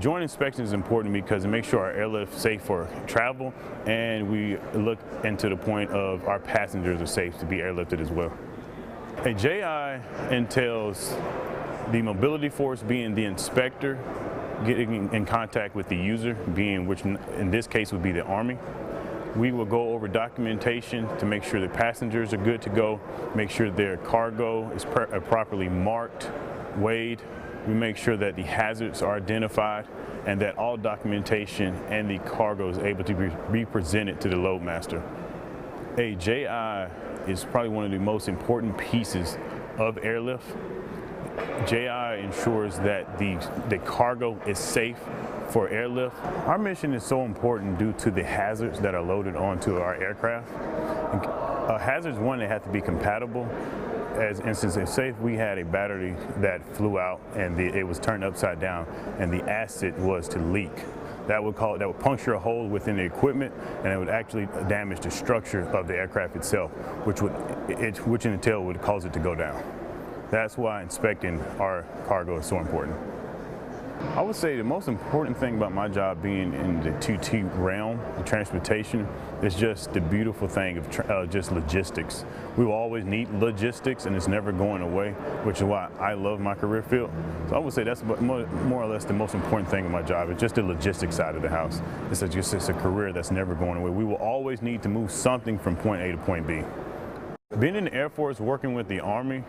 joint inspection is important because it makes sure our airlift is safe for travel, and we look into the point of our passengers are safe to be airlifted as well. A JI entails the mobility force being the inspector, getting in contact with the user, which in this case would be the Army. We will go over documentation to make sure the passengers are good to go, make sure their cargo is properly marked, weighed. We make sure that the hazards are identified and that all documentation and the cargo is able to be presented to the loadmaster. A JI is probably one of the most important pieces of airlift. JI ensures that the cargo is safe for airlift. Our mission is so important due to the hazards that are loaded onto our aircraft. Hazards, one, they have to be compatible. As instance, say if we had a battery that flew out and it was turned upside down and the acid was to leak, that would puncture a hole within the equipment, and it would actually damage the structure of the aircraft itself, which in turn would cause it to go down. That's why inspecting our cargo is so important. I would say the most important thing about my job being in the 2T realm, the transportation, is just the beautiful thing of just logistics. We will always need logistics, and it's never going away, which is why I love my career field. So I would say that's more or less the most important thing of my job. It's just the logistics side of the house. It's a career that's never going away. We will always need to move something from point A to point B. Being in the Air Force, working with the Army,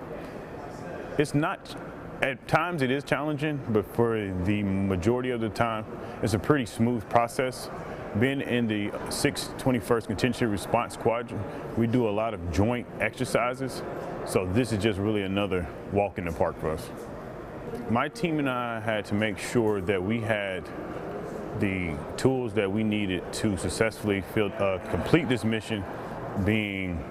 it's not, at times it is challenging, but for the majority of the time, it's a pretty smooth process. Being in the 621st Contingency Response Squadron, we do a lot of joint exercises, so this is just really another walk in the park for us. My team and I had to make sure that we had the tools that we needed to successfully complete this mission, being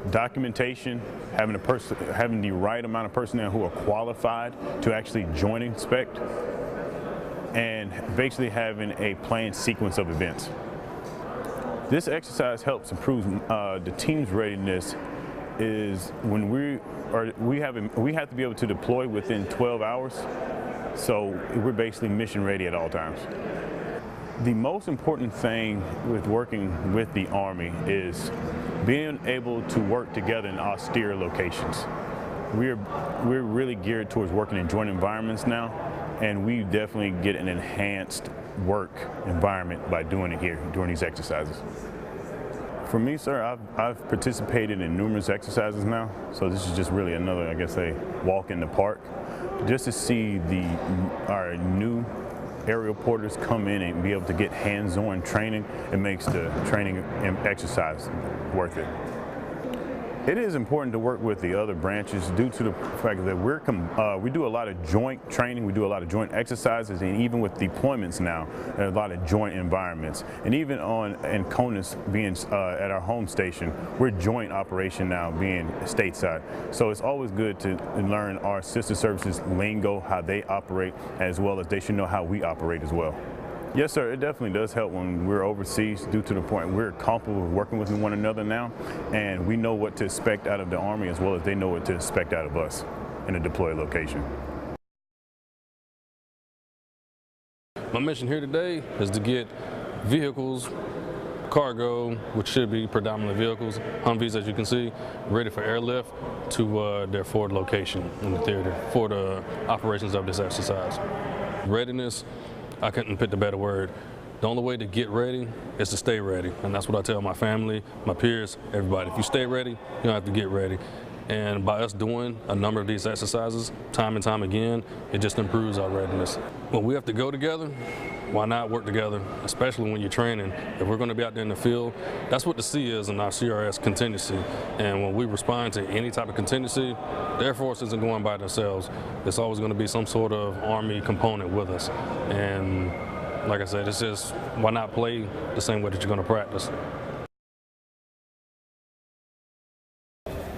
documentation, having the right amount of personnel who are qualified to actually join inspect, and basically having a planned sequence of events. This exercise helps improve the team's readiness. Is when we have to be able to deploy within 12 hours, so we're basically mission ready at all times. The most important thing with working with the Army is being able to work together in austere locations. We're really geared towards working in joint environments now, and we definitely get an enhanced work environment by doing it here, during these exercises. For me, sir, I've participated in numerous exercises now, so this is just really another, I guess, a walk in the park. Just to see our new aerial porters come in and be able to get hands-on training, it makes the training and exercise worth it. It is important to work with the other branches due to the fact that we do a lot of joint training, we do a lot of joint exercises, and even with deployments now, there are a lot of joint environments. And even in CONUS being at our home station, we're joint operation now being stateside. So it's always good to learn our sister services lingo, how they operate, as well as they should know how we operate as well. Yes, sir, it definitely does help when we're overseas due to the point we're comfortable with working with one another now, and we know what to expect out of the Army as well as they know what to expect out of us in a deployed location. My mission here today is to get vehicles, cargo, which should be predominantly vehicles, Humvees as you can see, ready for airlift to their forward location in the theater for the operations of this exercise. Readiness, I couldn't pick the better word. The only way to get ready is to stay ready, and that's what I tell my family, my peers, everybody. If you stay ready, you don't have to get ready. And by us doing a number of these exercises, time and time again, it just improves our readiness. When we have to go together, why not work together, especially when you're training? If we're going to be out there in the field, that's what the C is in our CRS contingency. And when we respond to any type of contingency, the Air Force isn't going by themselves. There's always going to be some sort of Army component with us. And like I said, it's just, why not play the same way that you're going to practice?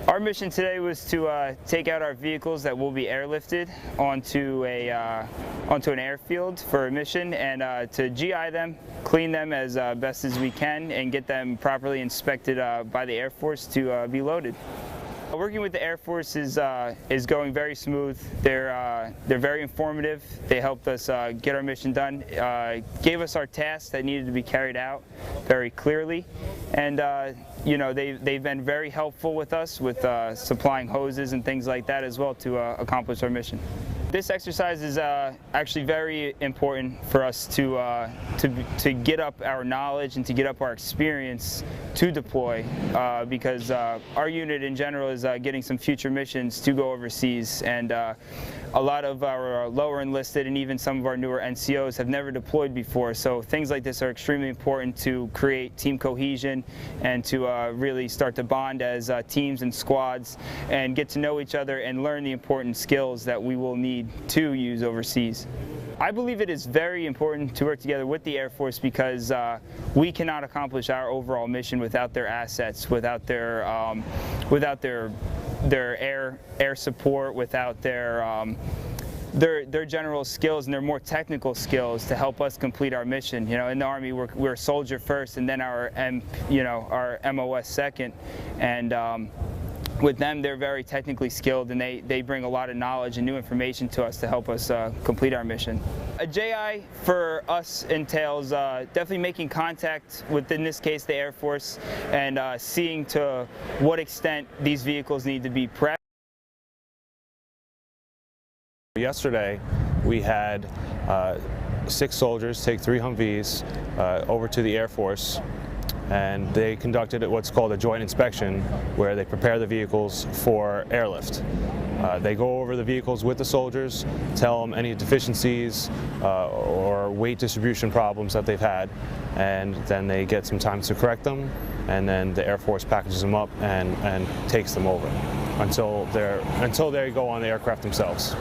Our mission today was to take out our vehicles that will be airlifted onto an airfield for a mission, and to GI them, clean them as best as we can, and get them properly inspected by the Air Force to be loaded. Working with the Air Force is going very smooth. They're very informative. They helped us get our mission done, gave us our tasks that needed to be carried out very clearly, and you know, they've been very helpful with us with supplying hoses and things like that as well to accomplish our mission. This exercise is actually very important for us to get up our knowledge and to get up our experience to deploy, because our unit in general is getting some future missions to go overseas, and a lot of our lower enlisted and even some of our newer NCOs have never deployed before, so things like this are extremely important to create team cohesion and to really start to bond as teams and squads and get to know each other and learn the important skills that we will need to use overseas. I believe it is very important to work together with the Air Force because we cannot accomplish our overall mission without their assets, without their air support, without their general skills and their more technical skills to help us complete our mission. You know, in the Army, we're soldier first, and then our MOS second, and with them, they're very technically skilled, and they bring a lot of knowledge and new information to us to help us complete our mission. A JI for us entails definitely making contact with, in this case, the Air Force, and seeing to what extent these vehicles need to be prepped. Yesterday, we had 6 soldiers take 3 Humvees over to the Air Force, and they conducted what's called a joint inspection, where they prepare the vehicles for airlift. They go over the vehicles with the soldiers, tell them any deficiencies or weight distribution problems that they've had, and then they get some time to correct them, and then the Air Force packages them up and takes them over until they go on the aircraft themselves.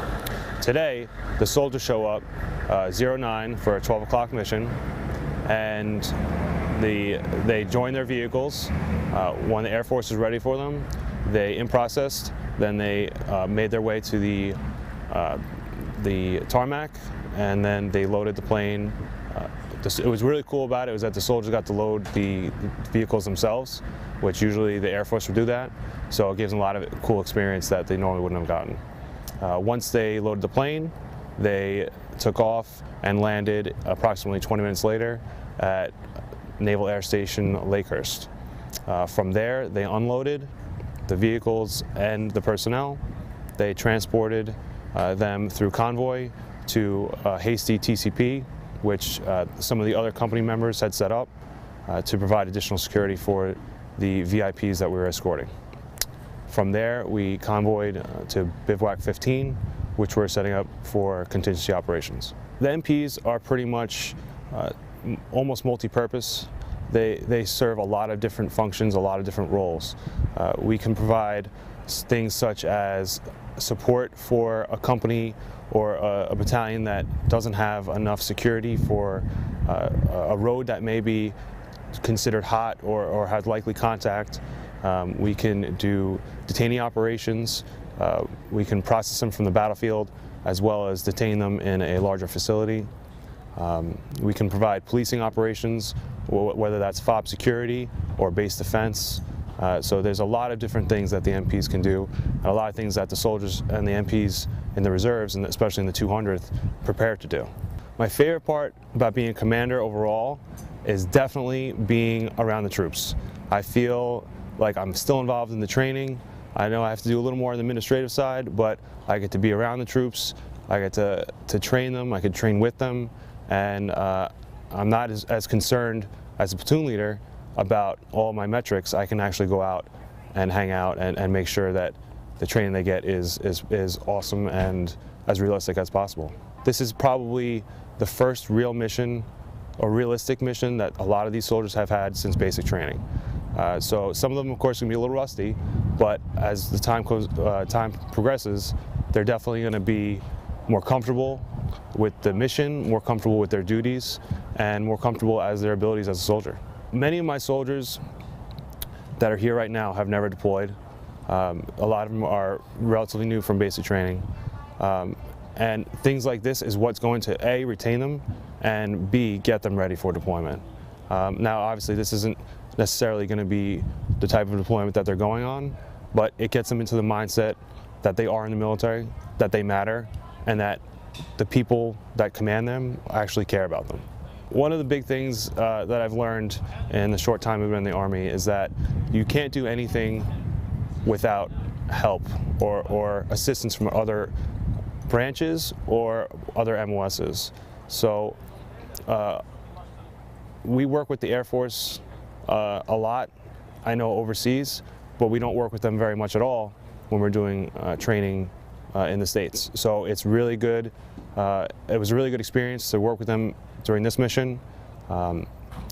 Today, the soldiers show up 09 for a 12 o'clock mission, and they join their vehicles. When the Air Force is ready for them, they in-processed, then they made their way to the tarmac, and then they loaded the plane. It was really cool about it was that the soldiers got to load the vehicles themselves, which usually the Air Force would do that, so it gives them a lot of cool experience that they normally wouldn't have gotten. Once they loaded the plane, they took off and landed approximately 20 minutes later at Naval Air Station Lakehurst. From there, they unloaded the vehicles and the personnel. They transported them through convoy to Hasty TCP, which some of the other company members had set up to provide additional security for the VIPs that we were escorting. From there, we convoyed to Bivouac 15, which we're setting up for contingency operations. The MPs are pretty much almost multi-purpose. They serve a lot of different functions, a lot of different roles. We can provide things such as support for a company or a battalion that doesn't have enough security for a road that may be considered hot or has likely contact. We can do detainee operations. We can process them from the battlefield as well as detain them in a larger facility. We can provide policing operations, whether that's FOB security or base defense. So there's a lot of different things that the MPs can do, and a lot of things that the soldiers and the MPs in the reserves, and especially in the 200th, prepare to do. My favorite part about being a commander overall is definitely being around the troops. I feel like I'm still involved in the training. I know I have to do a little more on the administrative side, but I get to be around the troops. I get to train them. I could train with them, and I'm not as concerned as a platoon leader about all my metrics. I can actually go out and hang out and make sure that the training they get is awesome and as realistic as possible. This is probably the first real mission, or realistic mission, that a lot of these soldiers have had since basic training. So some of them, of course, can be a little rusty, but as the time progresses, they're definitely going to be more comfortable with the mission, more comfortable with their duties, and more comfortable as their abilities as a soldier. Many of my soldiers that are here right now have never deployed. A lot of them are relatively new from basic training. And things like this is what's going to A, retain them, and B, get them ready for deployment. Now, obviously, this isn't necessarily going to be the type of deployment that they're going on, but it gets them into the mindset that they are in the military, that they matter, and that the people that command them actually care about them. One of the big things that I've learned in the short time I've been in the Army is that you can't do anything without help or assistance from other branches or other MOSs. So we work with the Air Force a lot, I know overseas, but we don't work with them very much at all when we're doing training in the States. So it's really good. It was a really good experience to work with them during this mission. I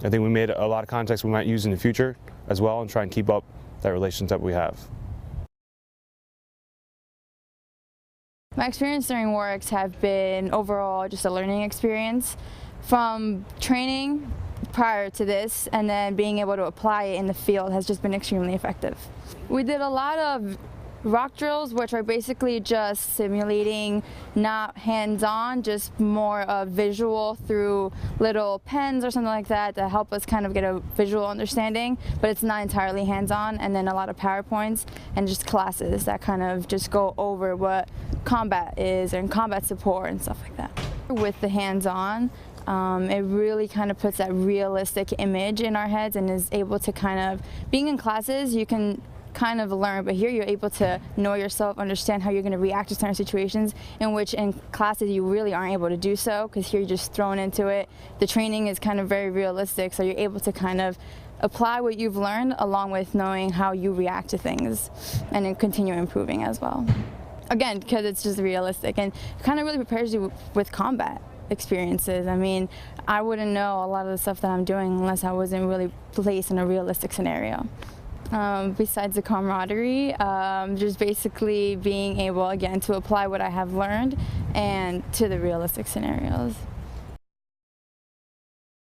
think we made a lot of contacts we might use in the future as well and try and keep up that relationship we have. My experience during WAREX have been overall just a learning experience. From training prior to this and then being able to apply it in the field has just been extremely effective. We did a lot of rock drills, which are basically just simulating, not hands-on, just more of visual through little pens or something like that to help us kind of get a visual understanding, but it's not entirely hands-on, and then a lot of PowerPoints and just classes that kind of just go over what combat is and combat support and stuff like that. With the hands-on, it really kind of puts that realistic image in our heads and is able to kind of, being in classes, you can kind of learn, but here you're able to know yourself, understand how you're going to react to certain situations, in which in classes you really aren't able to do so, because here you're just thrown into it. The training is kind of very realistic, so you're able to kind of apply what you've learned along with knowing how you react to things and then continue improving as well. Again, because it's just realistic and it kind of really prepares you with combat experiences. I mean, I wouldn't know a lot of the stuff that I'm doing unless I wasn't really placed in a realistic scenario. Besides the camaraderie, just basically being able, again, to apply what I have learned and to the realistic scenarios.